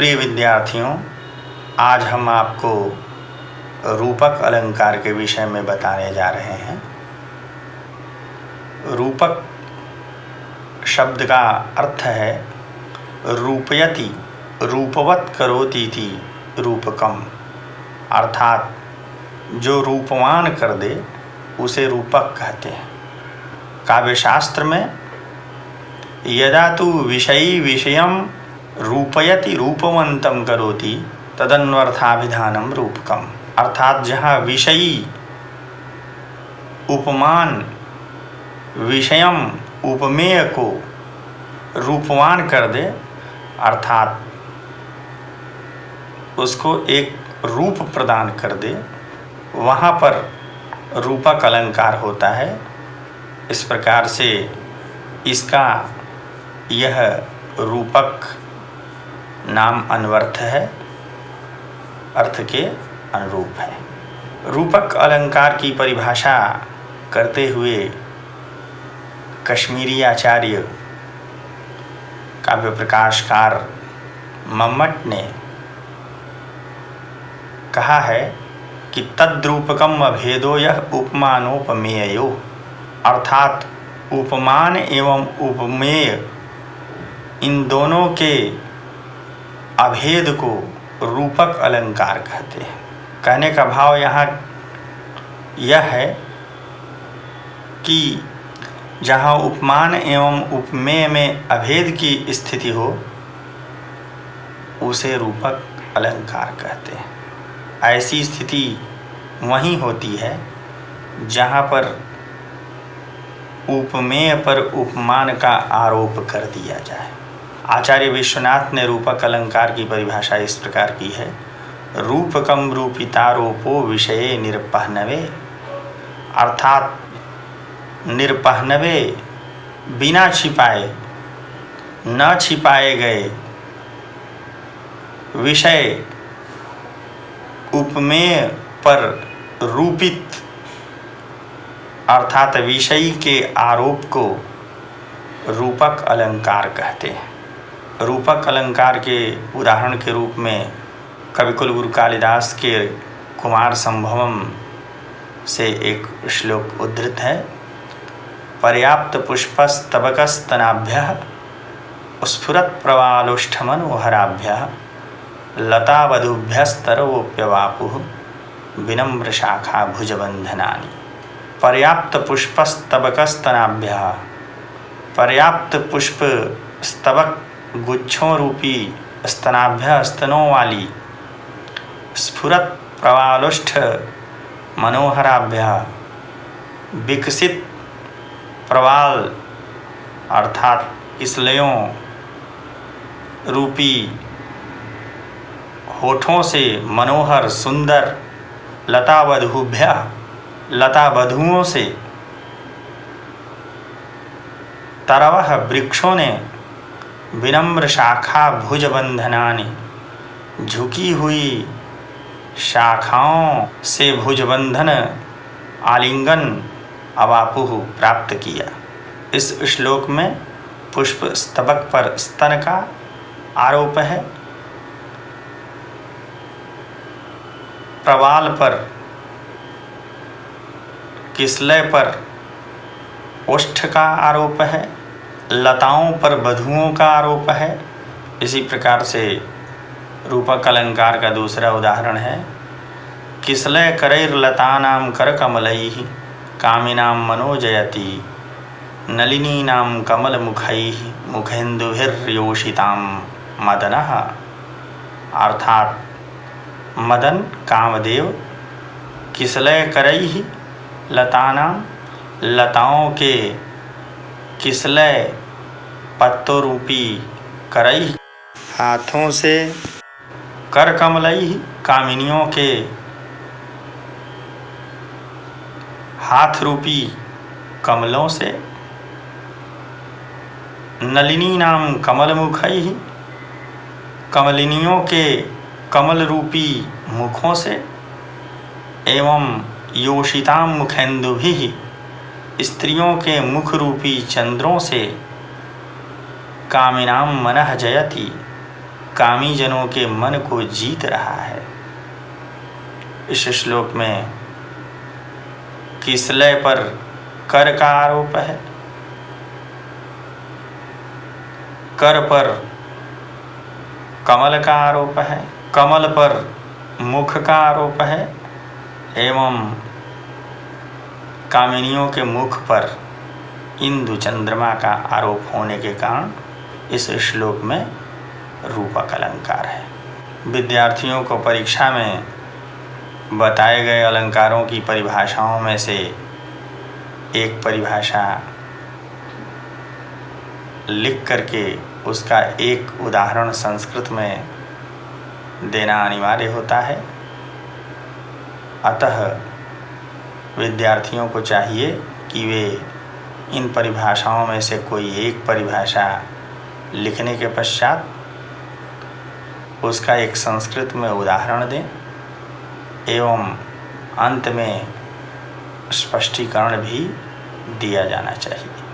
प्रिय विद्यार्थियों, आज हम आपको रूपक अलंकार के विषय में बताने जा रहे हैं। रूपक शब्द का अर्थ है रूपयति, रूपवत करोति इति रूपकम, अर्थात जो रूपवान कर दे उसे रूपक कहते हैं। काव्यशास्त्र में यदा तु विषयी विषयम रूपयति रूपवंतम करोति तदन्वर्थाभिधानम रूपकम, अर्थात जहाँ विषयी उपमान विषयम उपमेय को रूपवान कर दे, अर्थात उसको एक रूप प्रदान कर दे, वहाँ पर रूपक अलंकार होता है। इस प्रकार से इसका यह रूपक नाम अनवर्थ है, अर्थ के अनुरूप है। रूपक अलंकार की परिभाषा करते हुए कश्मीरी आचार्य काव्य प्रकाशकार मम्मट ने कहा है कि तद्रूपकम अभेदो यह उपमानोपमेयो, अर्थात उपमान एवं उपमेय इन दोनों के अभेद को रूपक अलंकार कहते हैं। कहने का भाव यहाँ यह है कि जहाँ उपमान एवं उपमेय में अभेद की स्थिति हो उसे रूपक अलंकार कहते हैं। ऐसी स्थिति वहीं होती है जहाँ पर उपमेय पर उपमान का आरोप कर दिया जाए। आचार्य विश्वनाथ ने रूपक अलंकार की परिभाषा इस प्रकार की है, रूपकम रूपितारोपो विषये निरपहनवे, अर्थात निरपहनवे बिना छिपाए, न छिपाए गए विषय उपमेय पर रूपित, अर्थात विषयी के आरोप को रूपक अलंकार कहते हैं। रूपक अलंकार के उदाहरण के रूप में कविकुल गुरु कालिदास के कुमार संभवम से एक श्लोक उद्धृत है। पर्याप्त पुष्पस्तबकस्तनाभ्यः स्फुरत् प्रवालोष्ठमनोहराभ्यः लतावधूभ्यस्तरवोप्यवापुः विनम्र शाखा भुजबंधनानि। पर्याप्त पुष्पस्तबकस्तनाभ्यः, पर्याप्त पुष्प स्तबक गुच्छों रूपी स्तनाभ्य स्तनों वाली, स्फुरत प्रवालोष्ठ मनोहराभ्य विकसित प्रवाल अर्थात किसलयों रूपी होठों से मनोहर सुंदर लतावधूभ्य, लतावधुओं से, तरवः वृक्षों ने, विनम्र शाखा भुजबंधनानि, झुकी हुई शाखाओं से भुजबंधन आलिंगन अवापुः प्राप्त किया। इस श्लोक में पुष्प स्तबक पर स्तन का आरोप है, प्रवाल पर, किसलय पर ओष्ठ का आरोप है, लताओं पर वधुओं का आरोप है। इसी प्रकार से रूपक अलंकार का दूसरा उदाहरण है, किसलय करैर्लतानां करकमलैः कामिनां मनोजयति नलिनीनां कमलमुखैः मुखेन्दुभिर्योषितां मदनः, अर्थात मदन कामदेव किसलय करैः लतानां, लताओं के किसलय पत्तों रूपी करई हाथों से, कर कमलई कामिनियों के हाथ रूपी कमलों से, नलिनी नाम कमल मुखई कमलिनियों के कमल रूपी मुखों से, एवं योषिताम मुखेन्दुभिः स्त्रियों के मुख रूपी चंद्रों से, कामिनाम मनः जयति कामी जनों के मन को जीत रहा है। इस श्लोक में किस लय पर कर का आरोप है? कर पर कमल का आरोप है, कमल पर मुख का आरोप है एवं कामिनियों के मुख पर इंदु चंद्रमा का आरोप होने के कारण इस श्लोक में रूपक अलंकार है। विद्यार्थियों को परीक्षा में बताए गए अलंकारों की परिभाषाओं में से एक परिभाषा लिख करके उसका एक उदाहरण संस्कृत में देना अनिवार्य होता है। अतः विद्यार्थियों को चाहिए कि वे इन परिभाषाओं में से कोई एक परिभाषा लिखने के पश्चात उसका एक संस्कृत में उदाहरण दें एवं अंत में स्पष्टीकरण भी दिया जाना चाहिए।